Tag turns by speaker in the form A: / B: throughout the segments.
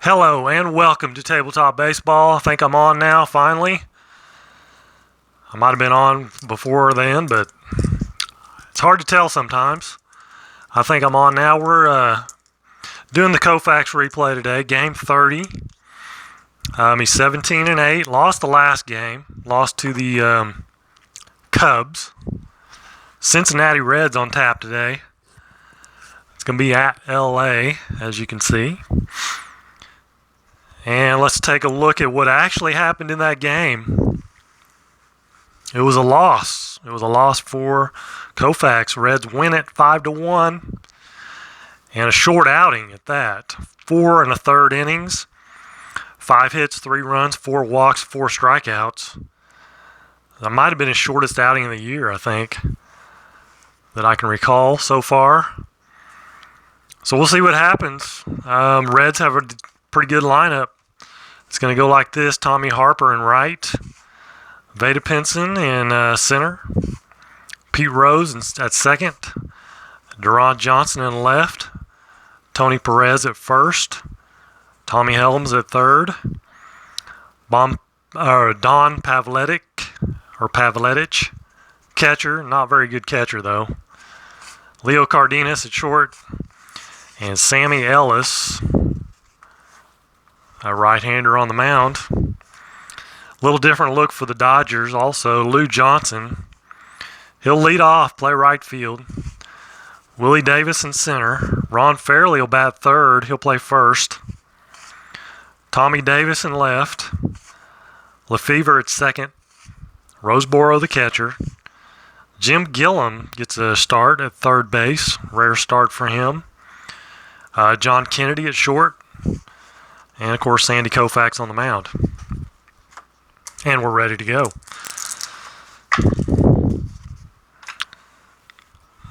A: Hello and welcome to Tabletop Baseball. I think I'm on now, finally. I might have been on before then, but it's hard to tell sometimes. I think I'm on now. We're doing the Koufax replay today, game 30. He's 17-8, lost the last game, lost to the Cubs. Cincinnati Reds on tap today. It's going to be at LA, as you can see. And let's take a look at what actually happened in that game. It was a loss. It was a loss for Koufax. Reds win it 5-1. And a short outing at that. 4 1/3 innings. 5 hits, 3 runs, 4 walks, 4 strikeouts. That might have been his shortest outing of the year, I think, that I can recall so far. So we'll see what happens. Reds have a pretty good lineup. It's going to go like this: Tommy Harper in right, Veda Pinson in center, Pete Rose at second, Duron Johnson in left, Tony Perez at first, Tommy Helms at third, Don Pavletic, catcher, not very good catcher though, Leo Cardenas at short, and Sammy Ellis, a right-hander, on the mound. A little different look for the Dodgers also. Lou Johnson, he'll lead off, play right field. Willie Davis in center. Ron Fairley will bat third. He'll play first. Tommy Davis in left. Lefevre at second. Roseboro the catcher. Jim Gillum gets a start at third base. Rare start for him. John Kennedy at short. And, of course, Sandy Koufax on the mound. And we're ready to go.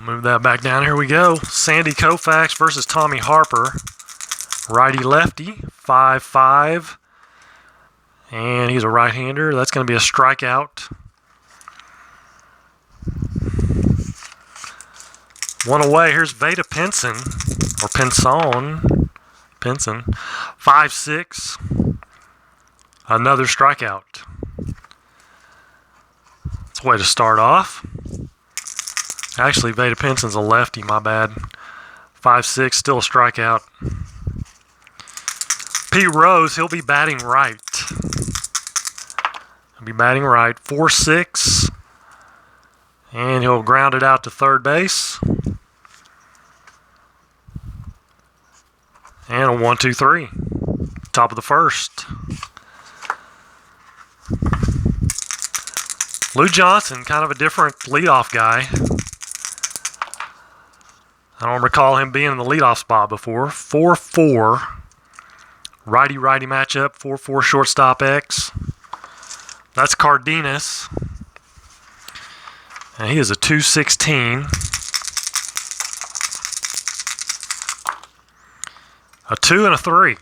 A: Move that back down. Here we go. Sandy Koufax versus Tommy Harper. Righty-lefty, 5'5". And he's a right-hander. That's going to be a strikeout. One away. Here's Veda Pinson, or Pinson, 5'6". Another strikeout. That's a way to start off. Actually, Veda Pinson's a lefty, my bad. 5'6", still a strikeout. Pete Rose, he'll be batting right. 4'6". And he'll ground it out to third base. And a 1-2-3. Top of the first. Lou Johnson, kind of a different leadoff guy. I don't recall him being in the leadoff spot before. 4-4. Righty-righty matchup. 4-4 shortstop X. That's Cardenas. And he is a 216. A 2 and a 3.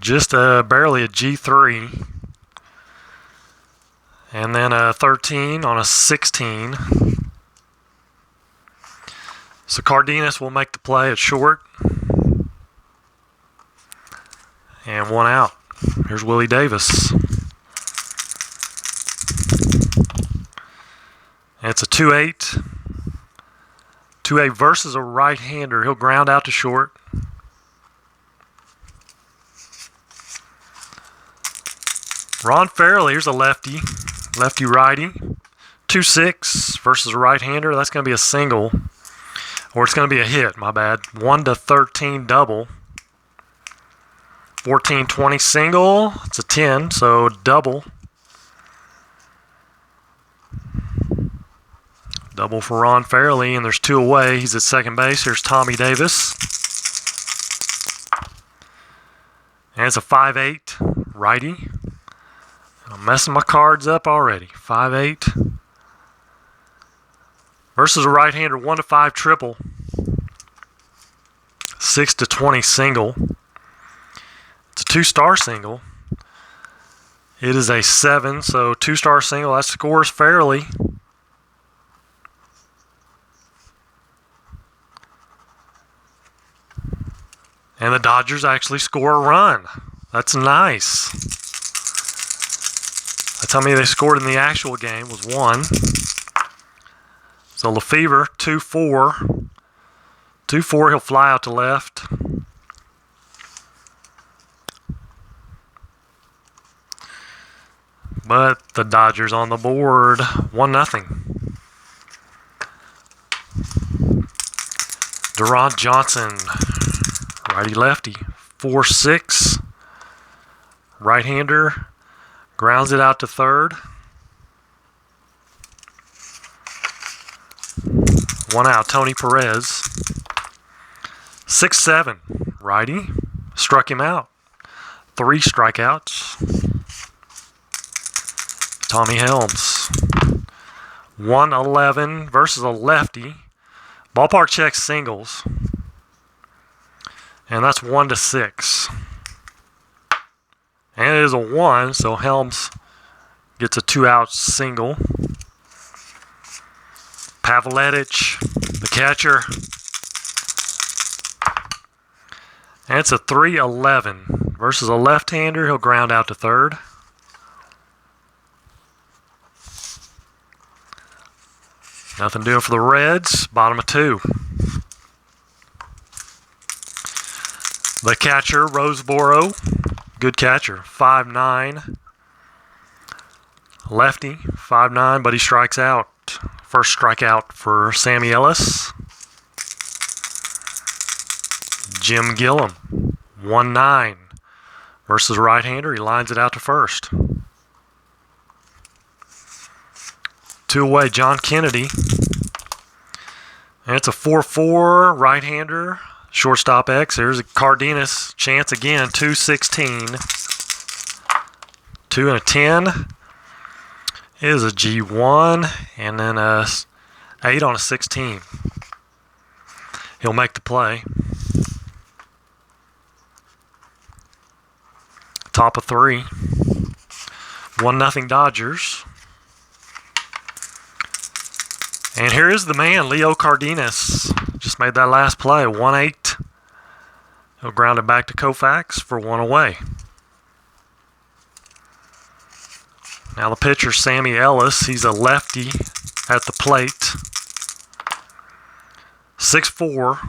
A: Just barely a G3. And then a 13 on a 16. So Cardenas will make the play at short. And 1 out. Here's Willie Davis. And it's a 2-8. 2-8 versus a right-hander. He'll ground out to short. Ron Fairley, here's a lefty. Lefty-righty. 2-6 versus a right-hander. That's going to be a single. Or it's going to be a hit, my bad. 1-13 double. 14-20 single. It's a 10, so double. Double for Ron Fairley, and there's 2 away. He's at second base. Here's Tommy Davis. And it's a 5'8", righty. I'm messing my cards up already. 5'8". Versus a right-hander, 1-5 triple. 6-20 single. It's a 2-star single. It is a 7, so 2-star single. That scores fairly. And the Dodgers actually score a run. That's nice. That's how many they scored in the actual game, was 1. So Lefevre, 2-4. 2-4, he'll fly out to left. But the Dodgers on the board, 1-0. Durant Johnson, righty-lefty, 4-6. Right-hander, grounds it out to third. 1 out, Tony Perez. 6-7, righty, struck him out. 3 strikeouts. Tommy Helms. 1-11 versus a lefty. Ballpark check singles. And that's 1-6. And it is a 1, so Helms gets a 2-out single. Pavletic, the catcher. And it's a 3-11 versus a left-hander. He'll ground out to third. Nothing doing for the Reds. Bottom of 2. The catcher, Roseboro. Good catcher. 5'9". Lefty. 5'9", but he strikes out. First strikeout for Sammy Ellis. Jim Gillum. 1-9 versus right-hander. He lines it out to first. 2 away, John Kennedy. And it's a 4-4 right-hander. Shortstop X. There's a Cardenas chance again. 2-16. 2 and a 10. Is a G1. And then a 8 on a 16. He'll make the play. Top of 3. 1-0 Dodgers. And here is the man, Leo Cardenas. Just made that last play, 1-8. He'll ground it back to Koufax for 1 away. Now the pitcher, Sammy Ellis. He's a lefty at the plate. 6'4".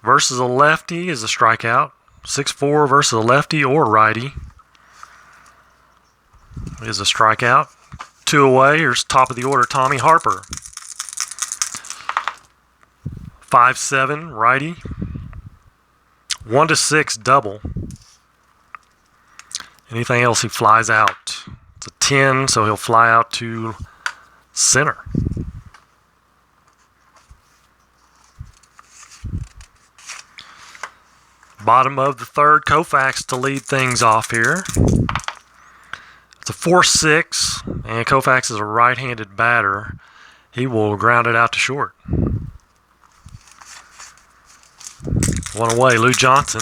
A: Versus a lefty is a strikeout. 6'4" versus a lefty or righty is a strikeout. 2 away. Here's top of the order, Tommy Harper. 5'7", righty. 1-6 double. Anything else, he flies out. It's a 10, so he'll fly out to center. Bottom of the 3rd, Koufax to lead things off here. It's a 4-6, and Koufax is a right-handed batter. He will ground it out to short. 1 away, Lou Johnson.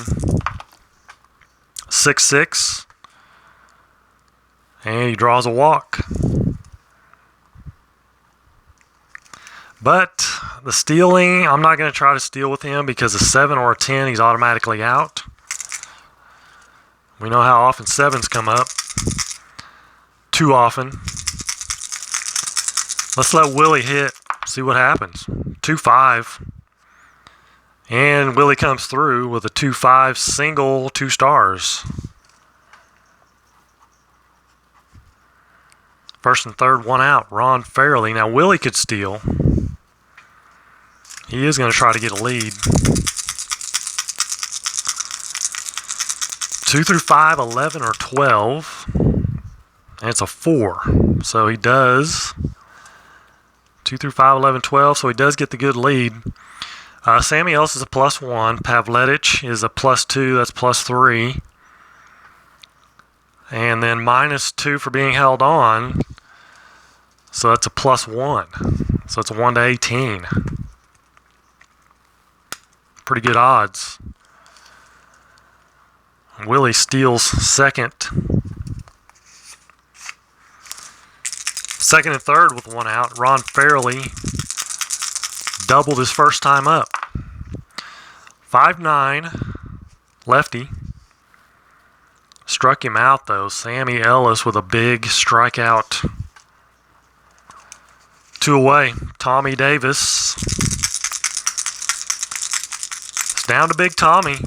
A: 6-6, and he draws a walk. But the stealing, I'm not going to try to steal with him because a 7 or a 10, he's automatically out. We know how often 7s come up. Too often. Let's let Willie hit, see what happens. 2-5. And Willie comes through with a 2-5 single, 2 stars. First and third, 1 out. Ron Fairley. Now Willie could steal. He is going to try to get a lead. 2 through 5, 11 or 12. And it's a 4. So he does. 2 through 5, 11, 12. So he does get the good lead. Sammy Ellis is a +1. Pavletic is a +2. That's +3. And then -2 for being held on. So that's a +1. So it's a 1-18. Pretty good odds. Willie steals second. Second and third with 1 out. Ron Fairley doubled his first time up. 5'9", lefty. Struck him out, though. Sammy Ellis with a big strikeout. 2 away. Tommy Davis. It's down to Big Tommy.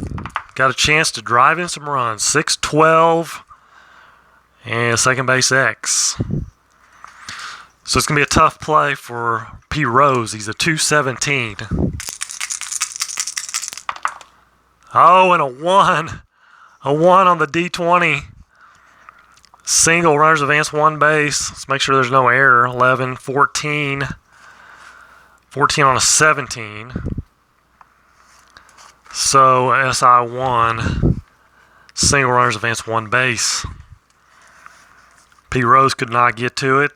A: Got a chance to drive in some runs. 6-12 and second base X. So it's going to be a tough play for P. Rose. He's a 217. Oh, and a 1. A 1 on the D20. Single, runners advance 1 base. Let's make sure there's no error. 11, 14. 14 on a 17. So SI1. Single, runners advance 1 base. P. Rose could not get to it.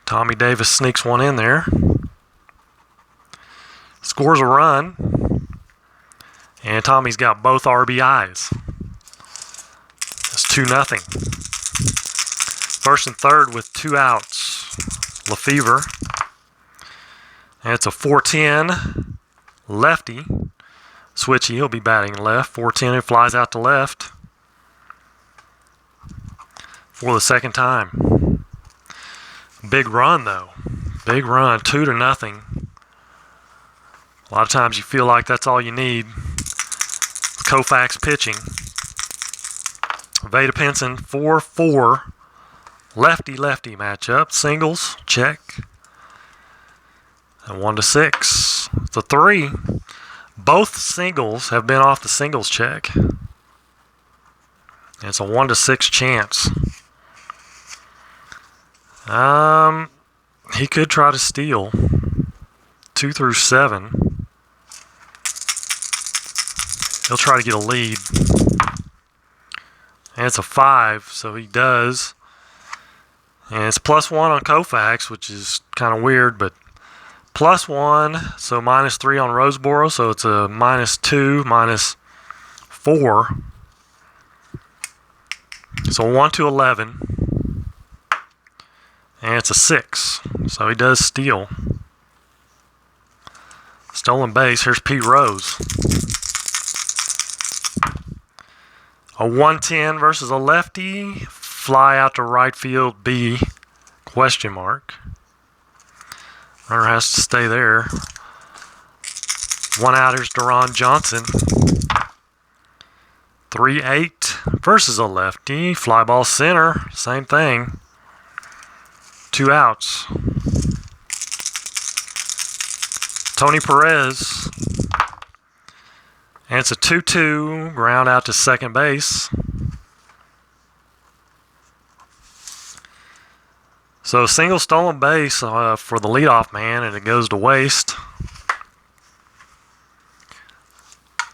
A: Tommy Davis sneaks one in there. Scores a run. And Tommy's got both RBIs. It's 2-0. First and third with 2 outs. Lefevre. And it's a 4-10 lefty. Switchy, he'll be batting left. 4-10, it flies out to left for the second time. Big run, though. Big run, 2-0. A lot of times you feel like that's all you need. Koufax pitching. Veda Pinson, 4-4. Lefty-lefty matchup. Singles, check. And 1-6. It's a 3. Both singles have been off the singles check. And it's a 1-6 chance. He could try to steal 2 through 7. He'll try to get a lead. And it's a 5, so he does. And it's +1 on Koufax, which is kind of weird, but +1, so -3 on Roseboro, so it's a -2, -4. So 1-11. And it's a 6, so he does steal. Stolen base, here's Pete Rose. A 1-10 versus a lefty. Fly out to right field B, ? Runner has to stay there. 1 out, here's Deron Johnson. 3-8 versus a lefty. Fly ball center, same thing. 2 outs. Tony Perez. And it's a 2-2, ground out to second base. So single stolen base for the leadoff man, and it goes to waste.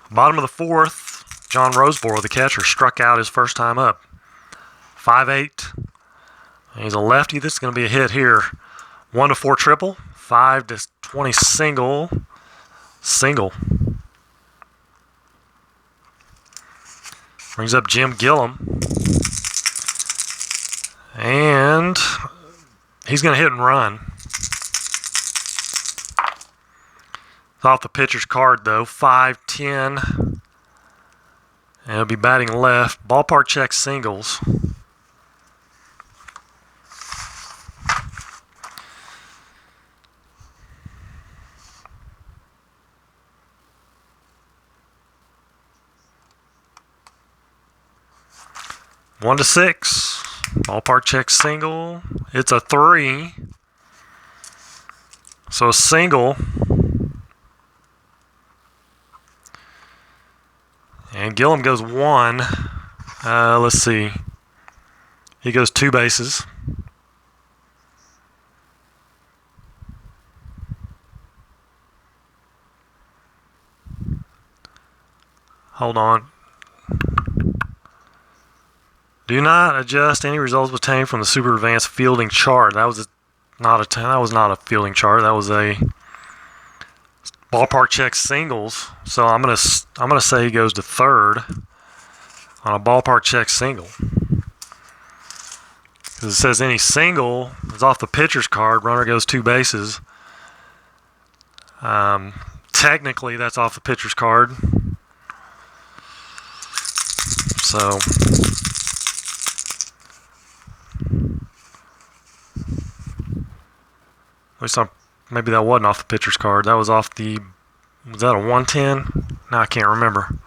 A: Bottom of the 4th, John Roseboro, the catcher, struck out his first time up. 5-8. He's a lefty. This is going to be a hit here. 1-4 triple. 5-20 single. Single. Brings up Jim Gillum. And he's going to hit and run. It's off the pitcher's card, though. 5-10. And he'll be batting left. Ballpark check singles. One to 6. Ballpark check single. It's a 3. So a single. And Gillum goes 1. Let's see. He goes 2 bases. Hold on. Do not adjust any results obtained from the super advanced fielding chart. That was not a fielding chart. That was a ballpark check singles. So I'm gonna say he goes to third on a ballpark check single. Because it says any single is off the pitcher's card. Runner goes 2 bases. Technically, that's off the pitcher's card. So at least maybe that wasn't off the pitcher's card. That was off the. Was that a 110? No, I can't remember.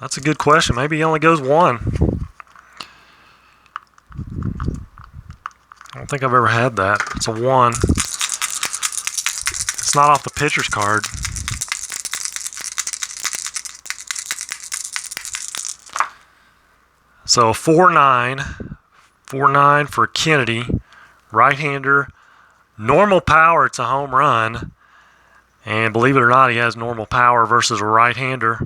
A: That's a good question. Maybe he only goes one. I don't think I've ever had that. It's a 1. It's not off the pitcher's card. So 4-9. 4-9 for Kennedy. Right-hander. Normal power, it's a home run. And believe it or not, he has normal power versus a right-hander.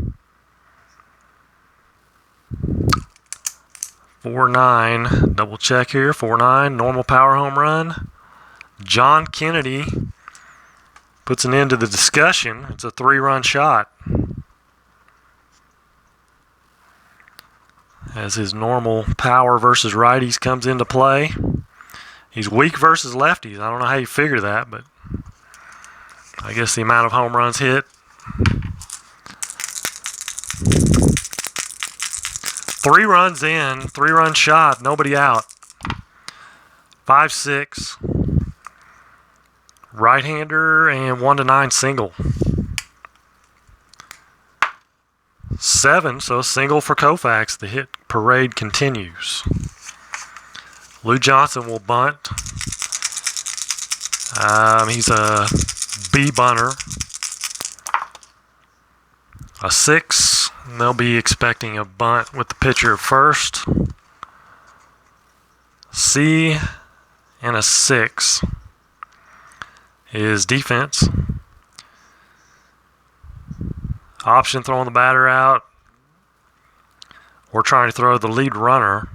A: 4-9. Double check here. 4-9. Normal power home run. John Kennedy puts an end to the discussion. It's a 3-run shot. As his normal power versus righties comes into play. He's weak versus lefties. I don't know how you figure that, but I guess the amount of home runs hit. 3 runs in, 3-run shot, nobody out. 5-6. Right-hander and 1-9 single. 7, so a single for Koufax. The hit parade continues. Lou Johnson will bunt. He's a B bunter. A 6. And they'll be expecting a bunt with the pitcher at first. C and a 6 is defense. Option throwing the batter out or trying to throw the lead runner.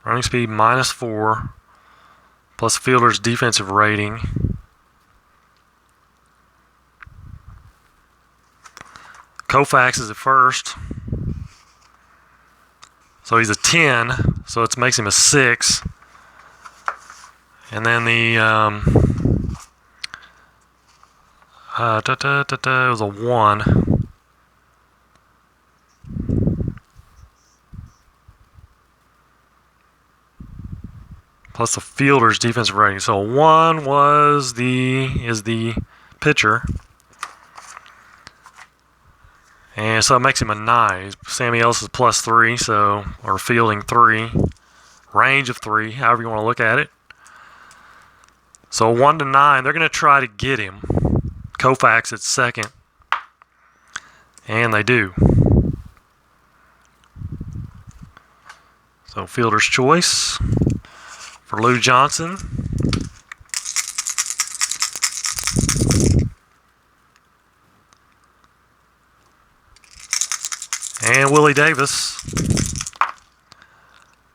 A: Running speed -4 plus fielder's defensive rating. Koufax is at first. So he's a 10, so it makes him a 6. And then the it was a 1. Plus the fielder's defensive rating. So 1 is the pitcher. And so it makes him a 9. Sammy Ellis is +3, so or fielding 3. Range of 3, however you want to look at it. So 1-9, they're going to try to get him. Koufax at second. And they do. So fielder's choice for Lou Johnson. And Willie Davis.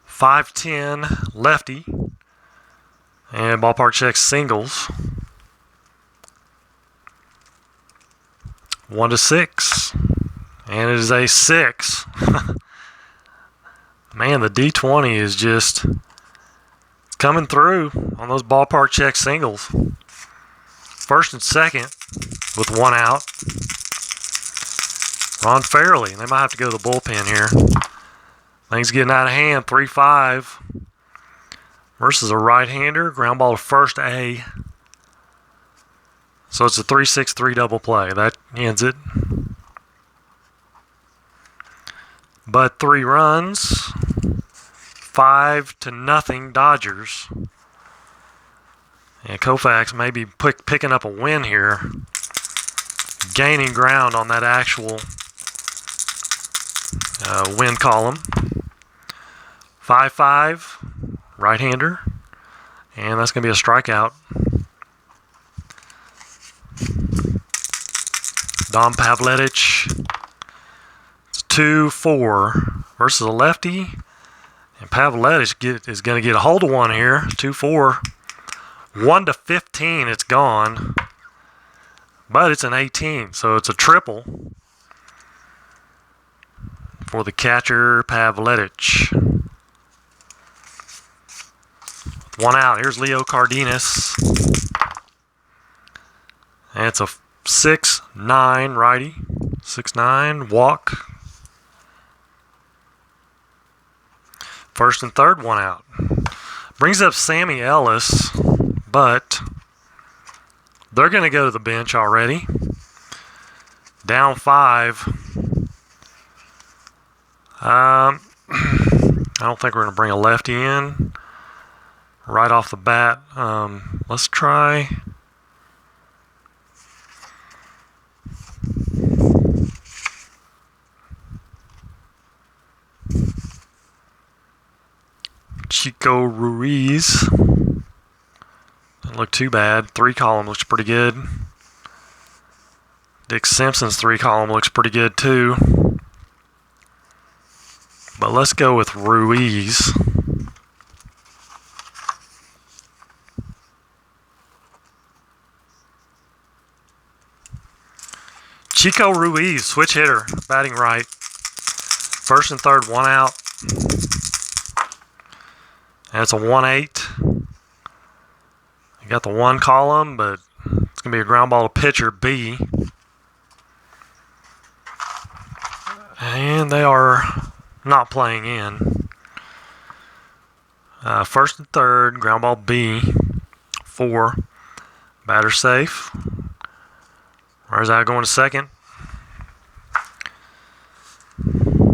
A: 5'10", lefty. And ballpark checks singles. 1-6. And it is a 6. Man, the D20 is just coming through on those ballpark check singles. First and second with 1 out. Ron Fairley. They might have to go to the bullpen here. Things getting out of hand. 3-5 versus a right-hander. Ground ball to first A. So it's a 3-6-3 double play. That ends it. But 3 runs. 5-0 Dodgers. And Koufax may be picking up a win here. Gaining ground on that actual win column. 5-5, right-hander. And that's going to be a strikeout. Dom Pavletic. It's 2-4 versus a lefty. And Pavletic is going to get a hold of one here. 2-4. 1-15, it's gone. But it's an 18, so it's a triple for the catcher, Pavletic. One out. Here's Leo Cardenas. And it's a 6-9 righty. 6-9 walk. First and third, one out. Brings up Sammy Ellis, but they're going to go to the bench already. Down 5. I don't think we're going to bring a lefty in right off the bat. Let's try. Chico Ruiz. Doesn't look too bad. 3-column looks pretty good. Dick Simpson's 3-column looks pretty good too. But let's go with Ruiz. Chico Ruiz, switch hitter, batting right. First and third, one out. And it's a 1-8. You got the 1 column, but it's going to be a ground ball to pitcher, B. And they are not playing in. First and third, ground ball B, 4. Batter safe. Where's that going to second?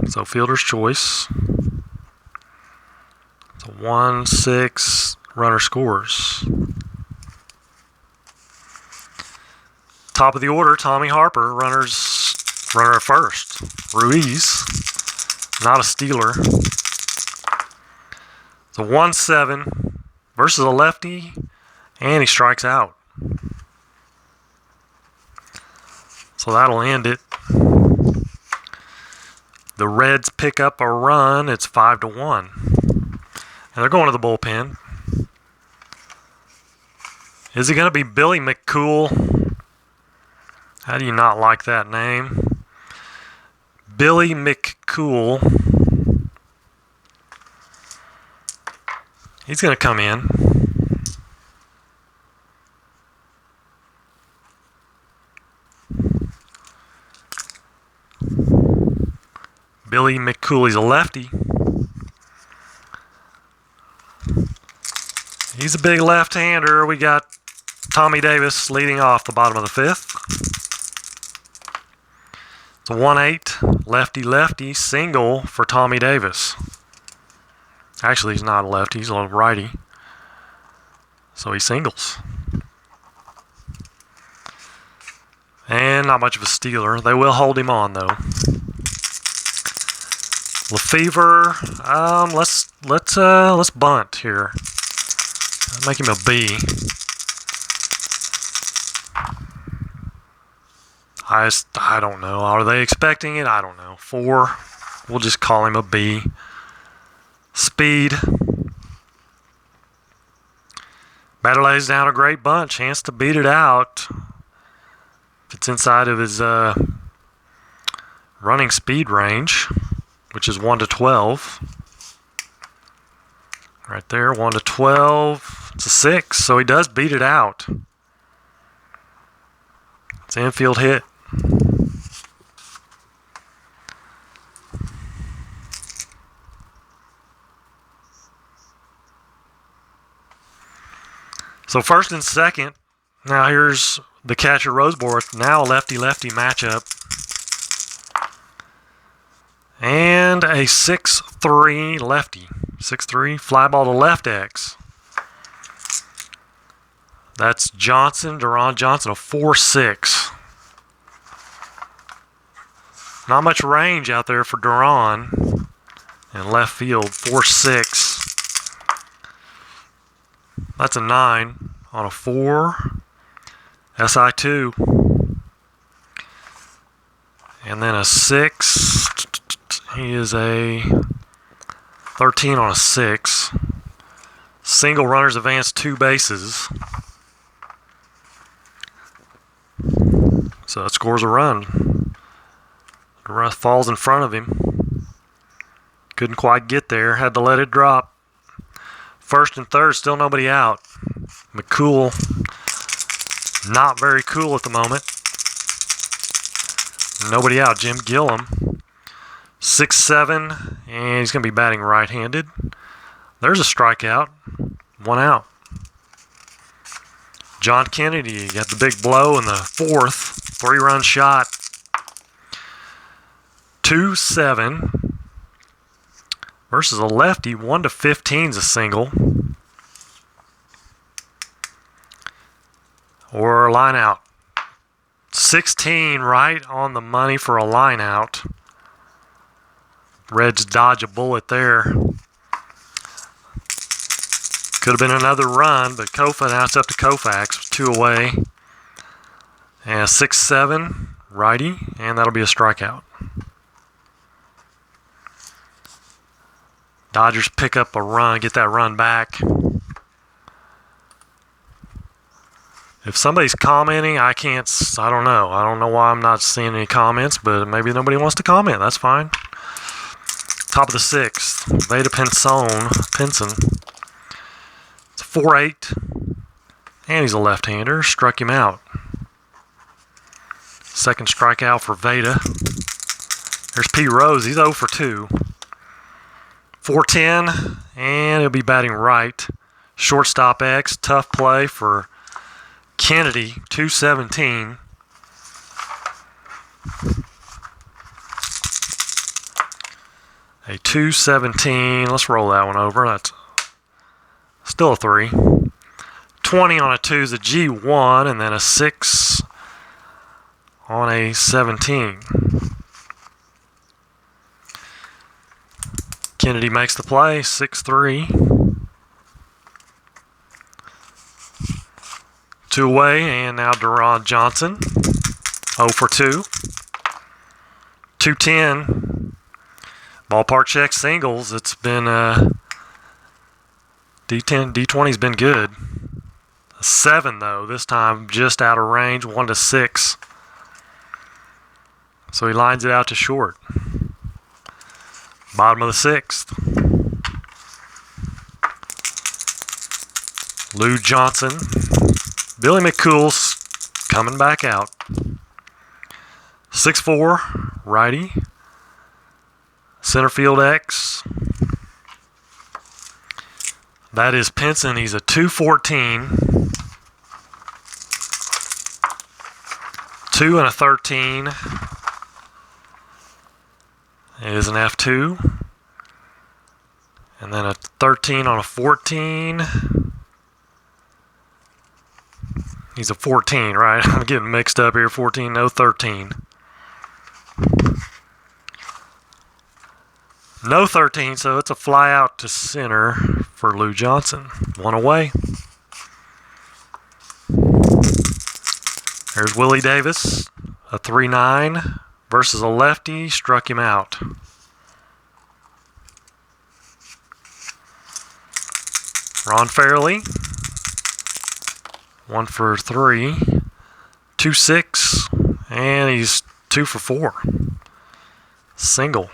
A: So fielder's choice. It's a 1-6 runner scores. Top of the order, Tommy Harper, runner at first. Ruiz, not a stealer. It's a 1-7 versus a lefty, and he strikes out. So that'll end it. The Reds pick up a run. It's 5-1. And they're going to the bullpen. Is it going to be Billy McCool? How do you not like that name? Billy McCool. He's going to come in. Billy McCool, he's a lefty. He's a big left-hander. We got Tommy Davis leading off the bottom of the 5th. It's a 1-8, lefty-lefty, single for Tommy Davis. Actually, he's not a lefty, he's a little righty. So he singles. And not much of a stealer. They will hold him on, though. Lefevre, let's bunt here. Make him a B. I don't know. Are they expecting it? I don't know. 4. We'll just call him a B. Speed. Batter lays down a great bunt. Chance to beat it out. If it's inside of his running speed range, which is 1-12. Right there, 1-12. It's a 6, so he does beat it out. It's an infield hit. So first and second. Now here's the catcher Roseborth. Now a lefty-lefty matchup. And a 6-3 lefty. 6-3 fly ball to left X. That's Johnson, Deron Johnson, a 4-6. Not much range out there for Deron in left field. 4-6. That's a 9 on a 4. SI2. And then a 6. He is a 13 on a 6. Single runners advance 2 bases. So it scores a run. The run falls in front of him. Couldn't quite get there. Had to let it drop. First and third, still nobody out. McCool, not very cool at the moment. Nobody out. Jim Gillum, 6'7", and he's going to be batting right-handed. There's a strikeout. One out. John Kennedy got the big blow in the fourth. 3-run shot. 2-7 versus a lefty. 1-15 is a single. Or a line out. 16 right on the money for a line out. Reds dodge a bullet there. Could have been another run, but Koufax, now it's up to Koufax. 2 away. And a 6-7 righty, and that'll be a strikeout. Dodgers pick up a run, get that run back. If somebody's commenting, I don't know. I don't know why I'm not seeing any comments, but maybe nobody wants to comment. That's fine. Top of the 6th, Veda Pinson. It's a 4-8, and he's a left-hander. Struck him out. Second strikeout for Veda. There's Pete Rose. He's 0 for 2. 4-10, and he'll be batting right. Shortstop X. Tough play for Kennedy. 2-17. A 2-17. Let's roll that one over. That's still a 3. 20 on a 2 is a G1, and then a 6 on a 17. Kennedy makes the play, 6-3. 2 away, and now Deron Johnson, 0 for 2. 2-10. Ballpark check singles. It's been D20's been good. A 7 though, this time just out of range, 1-6. So he lines it out to short. Bottom of the 6th. Lou Johnson. Billy McCool's coming back out. 6'4", righty. Center field X. That is Pinson. He's a 2-14. 2 and a 13. It is an F2. And then a 13 on a 14. He's a 14, right? I'm getting mixed up here. 14, no 13. No 13, so it's a fly out to center for Lou Johnson. 1 away. There's Willie Davis, a 3-9 versus a lefty. Struck him out. Ron Fairley, 1 for 3. 2-6, and he's 2 for 4. Single.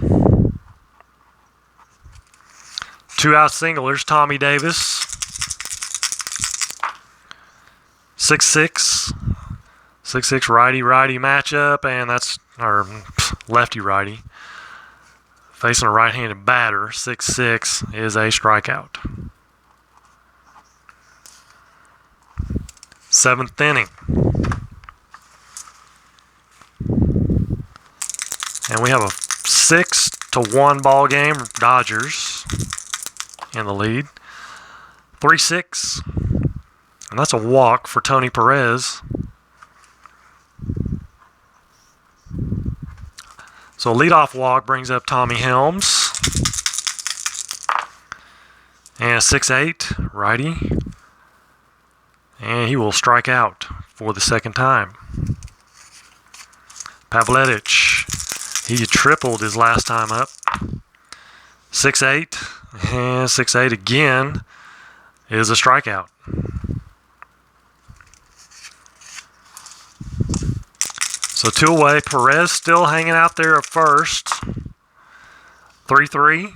A: 2-out single. There's Tommy Davis. 6'6". 6'6" righty-righty matchup, and that's our lefty-righty. Facing a right-handed batter, 6'6", is a strikeout. 7th inning. And we have a 6-1 ball game. Dodgers in the lead. 3-6. And that's a walk for Tony Perez. So a leadoff walk brings up Tommy Helms. And a 6'8", righty. And he will strike out for the second time. Pavletic, he tripled his last time up. 6'8", and 6'8" again is a strikeout. So 2 away. Perez still hanging out there at first. 3-3.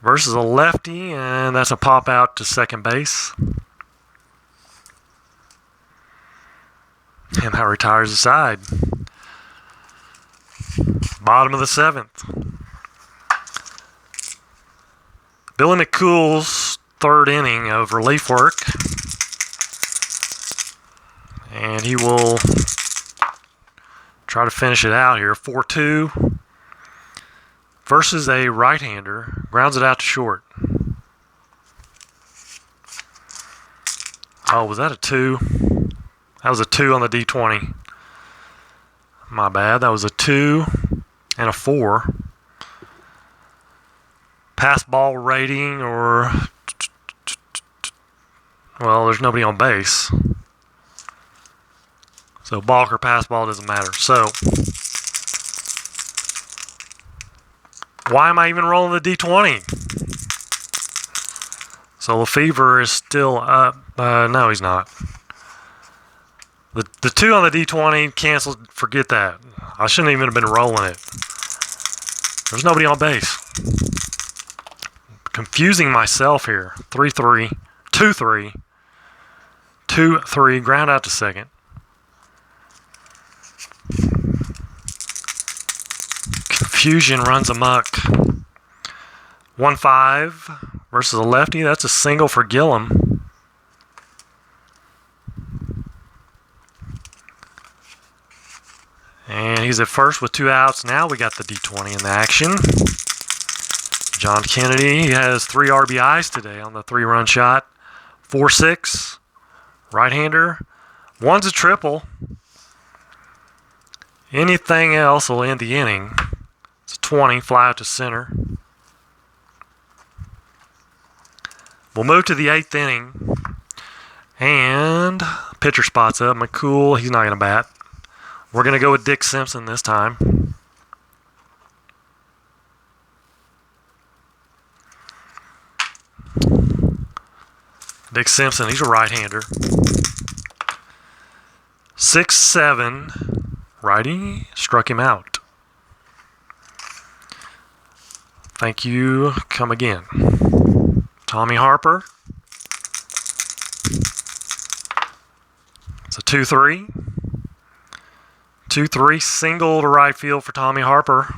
A: versus a lefty, and that's a pop out to second base. And that retires the side. Bottom of the 7th. Billy McCool's 3rd inning of relief work. And he will try to finish it out here. 4-2 versus a right-hander. Grounds it out to short. Oh, was that a 2? That was a 2 on the D20. My bad. That was a 2 and a 4. Pass ball rating, or, well, there's nobody on base. So balk or pass ball doesn't matter. So why am I even rolling the D20? So Lefevre is still up. No, he's not. The 2 on the D20 canceled. Forget that. I shouldn't even have been rolling it. There's nobody on base. Confusing myself here. 3-3. 2-3. 2-3. Ground out to second. Confusion runs amok. 1-5 versus a lefty. That's a single for Gillum. And he's at first with 2 outs. Now we got the D20 in the action. John Kennedy, he has 3 RBIs today on the 3-run shot. 4-6, right-hander. 1's a triple. Anything else will end the inning. It's a 20, fly out to center. We'll move to the 8th inning. And pitcher spots up. McCool, he's not going to bat. We're going to go with Dick Simpson this time. Dick Simpson, he's a right-hander. 6-7, righty, struck him out. Thank you, come again. Tommy Harper. It's a 2-3. 2-3 single to right field for Tommy Harper.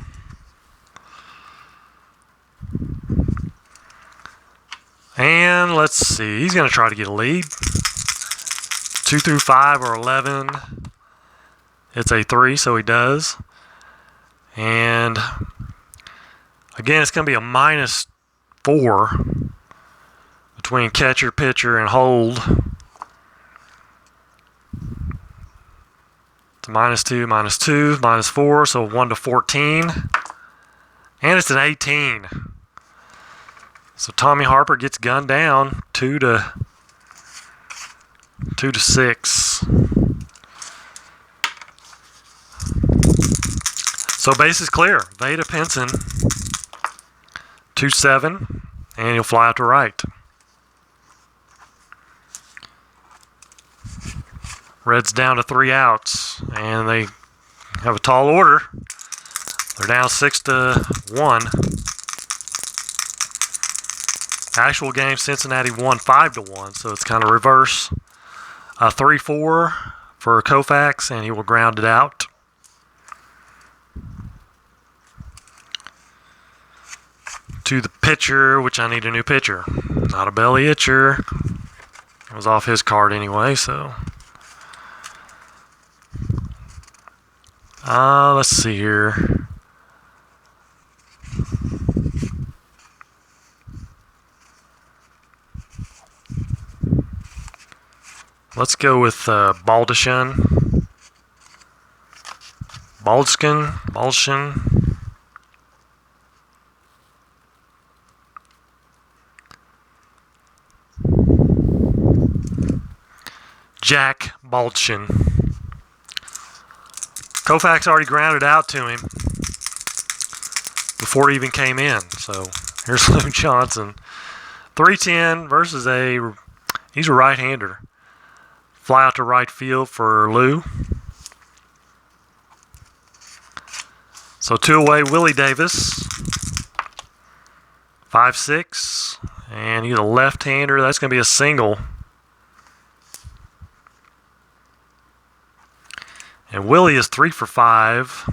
A: And let's see, he's going to try to get a lead. 2 through 5 or 11. It's a 3, so he does. And again, it's going to be a -4 between catcher, pitcher, and hold. It's a -2, -2, -4, so 1 to 14. And it's an 18. So Tommy Harper gets gunned down 2 to 6. So base is clear. Vada Pinson 2-7, and he'll fly out to right. Reds down to 3 outs, and they have a tall order. They're down 6-1. Actual game, Cincinnati won 5-1, so it's kind of reverse. 3-4 for Koufax, and he will ground it out. To the pitcher, which I need a new pitcher. Not a belly itcher. It was off his card anyway, so. Let's see here. Let's go with Baldishin. Baldishin. Jack Baldishin. Koufax already grounded out to him before he even came in. So here's Lou Johnson. 3-10 versus he's a right-hander. Fly out to right field for Lou. So 2 away, Willie Davis. 5'6", and he's a left-hander. That's going to be a single. And Willie is 3 for 5.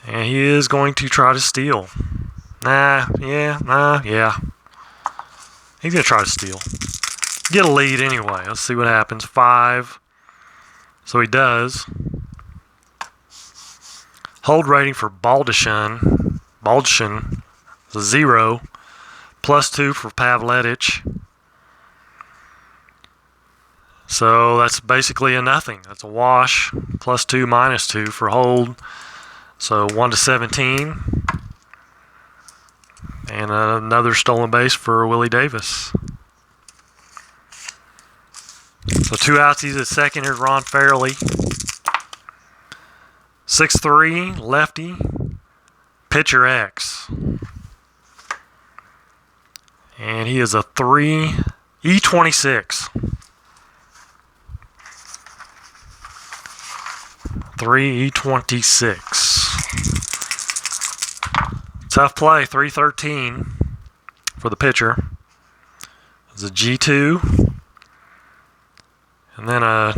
A: And he is going to try to steal. Yeah. He's going to try to steal. Get a lead anyway. Let's see what happens. 5. So he does. Hold rating for Baldishan is a 0. +2 for Pavletic. So that's basically a nothing. That's a wash. +2, -2 for hold. So 1-17. And another stolen base for Willie Davis. So 2 outs. He's at second. Here's Ron Fairley. 6'3", lefty. Pitcher X. And he is a 3 E26. 3 E26. Tough play, 313 for the pitcher. It's a G2. And then a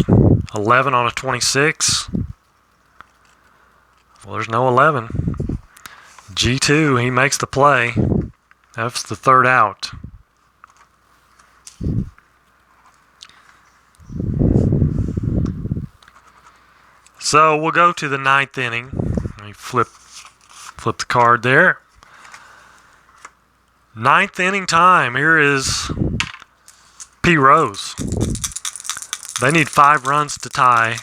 A: 11 on a 26. Well, there's no 11. G2, he makes the play. That's the third out. So we'll go to the 9th inning. Let me flip the card there. 9th inning time. Here is P. Rose. They need 5 runs to tie.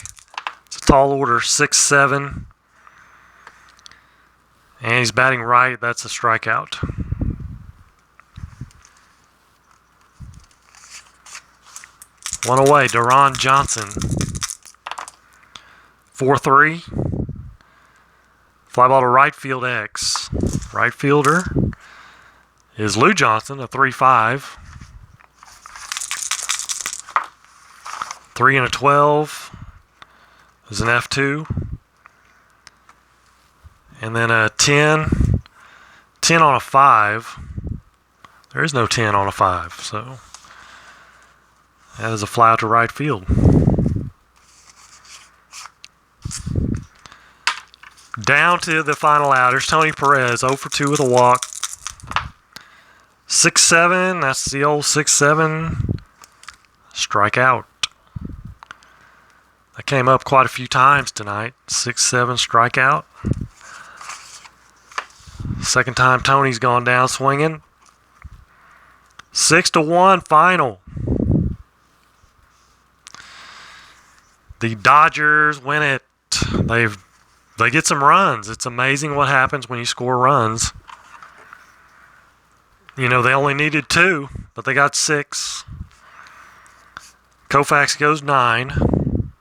A: It's a tall order, 6-7. And he's batting right. That's a strikeout. One away, Deron Johnson. 4-3. Fly ball to right field X. Right fielder is Lou Johnson, a 3-5. 3 and a 12 is an F2. And then a 10 on a 5. There is no 10 on a 5, so that is a fly out to right field. Down to the final out. Here's Tony Perez, 0 for 2 with a walk. 6-7, that's the old 6-7. Strikeout. That came up quite a few times tonight. 6-7 strikeout. Second time Tony's gone down swinging. 6-1 final. The Dodgers win it. They get some runs. It's amazing what happens when you score runs. You know, they only needed 2, but they got 6. Koufax goes 9.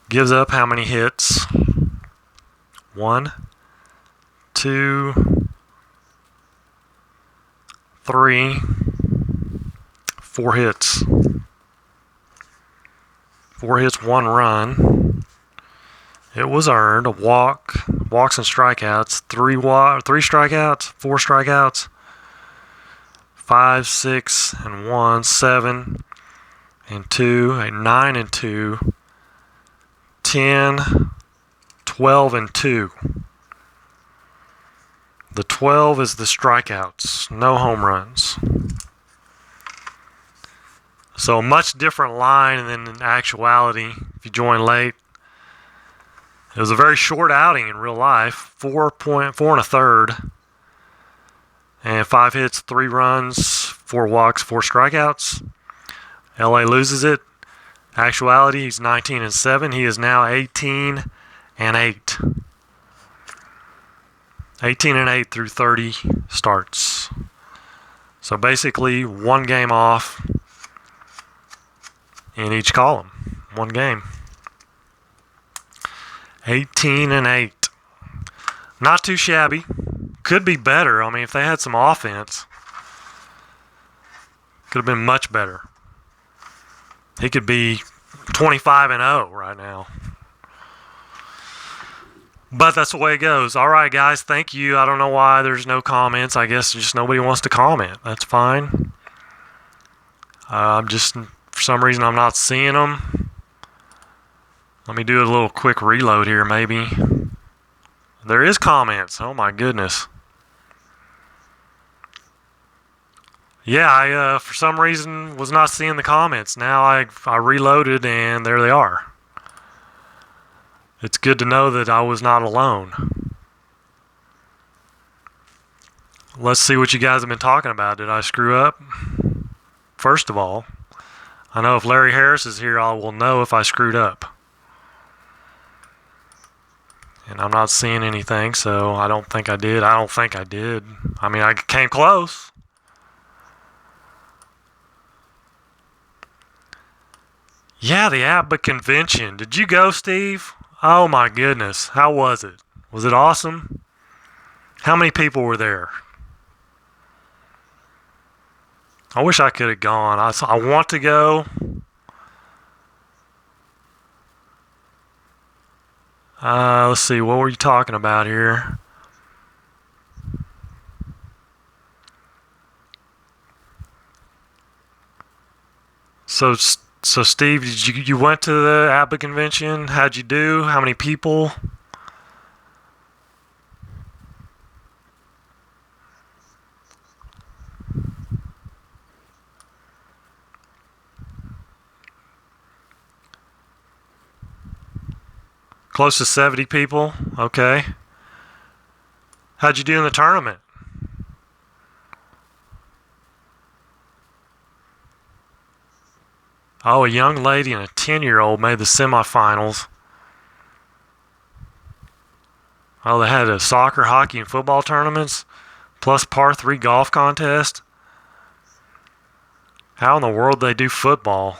A: Gives up how many hits? 1, 2, 3, 4 hits. 4 hits, 1 run. It was earned. A walks and strikeouts. 3 strikeouts, 4 strikeouts. 5, 6, and 1, 7, and 2, 9 and 2, 10, 12 and 2. The 12 is the strikeouts, no home runs. So a much different line than in actuality if you join late. It was a very short outing in real life, 4 and a third. And 5 hits, 3 runs, 4 walks, 4 strikeouts. LA loses it. Actuality, he's 19-7. He is now 18-8. 18-8 through 30 starts. So basically 1 game off in each column. 1 game. 18-8. Not too shabby. Could be better. I mean, if they had some offense, could have been much better. He could be 25-0 right now. But that's the way it goes. All right, guys. Thank you. I don't know why there's no comments. I guess just nobody wants to comment. That's fine. I'm just, for some reason, I'm not seeing them. Let me do a little quick reload here, maybe. There is comments. Oh, my goodness. Yeah, I for some reason was not seeing the comments. Now I reloaded and there they are. It's good to know that I was not alone. Let's see what you guys have been talking about. Did I screw up? First of all, I know if Larry Harris is here, I will know if I screwed up. And I'm not seeing anything, so I don't think I did. I don't think I did. I mean, I came close. Yeah, the ABBA convention. Did you go, Steve? Oh my goodness. How was it? Was it awesome? How many people were there? I wish I could have gone. I want to go. Let's see. What were you talking about here? So Steve, you went to the ABBA convention? How'd you do? How many people? Close to 70 people? Okay. How'd you do in the tournament? Oh, a young lady and a 10-year-old made the semifinals. Oh, they had a soccer, hockey, and football tournaments, plus par 3 golf contest. How in the world do they do football?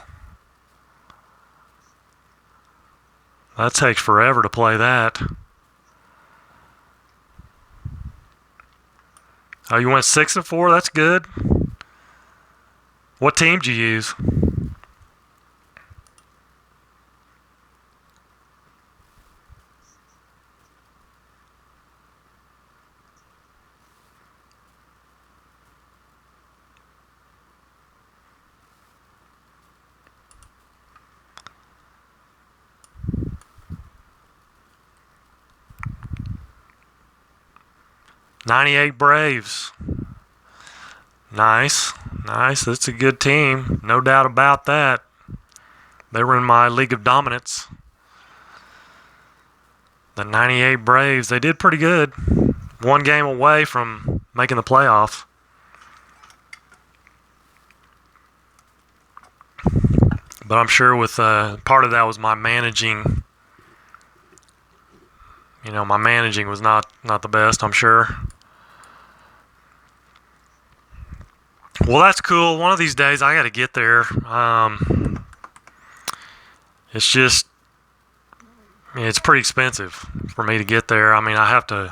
A: That takes forever to play that. Oh, you went 6-4? That's good. What team did you use? '98 Braves. Nice. That's a good team. No doubt about that. They were in my league of dominance. The '98 Braves, they did pretty good. One game away from making the playoffs. But I'm sure with part of that was my managing. My managing was not the best, I'm sure. Well, that's cool. One of these days I got to get there. It's just, it's pretty expensive for me to get there. I mean, I'd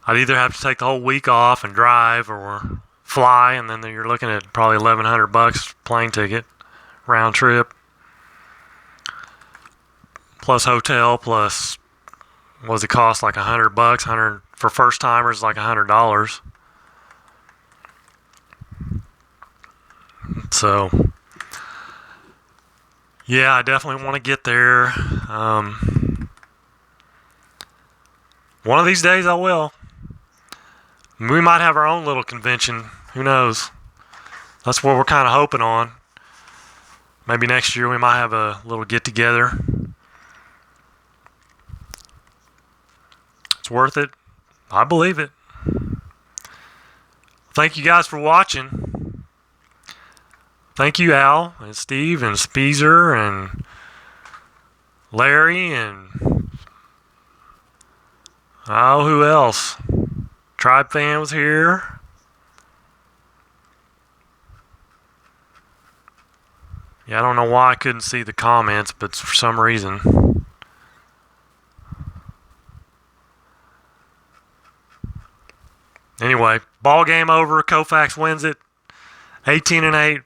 A: either have to take the whole week off and drive or fly, and then you're looking at probably $1,100 plane ticket, round trip, plus hotel, plus, what does it cost, like $100? 100 for first timers, like $100. So, yeah, I definitely want to get there. One of these days I will. We might have our own little convention. Who knows? That's what we're kind of hoping on. Maybe next year we might have a little get together. It's worth it. I believe it. Thank you guys for watching. Thank you, Al, and Steve, and Speezer, and Larry, and who else? Tribe Fan was here. Yeah, I don't know why I couldn't see the comments, but for some reason. Anyway, ball game over. Koufax wins it. 18-8.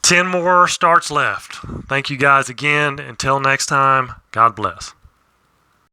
A: 10 more starts left. Thank you guys again. Until next time, God bless.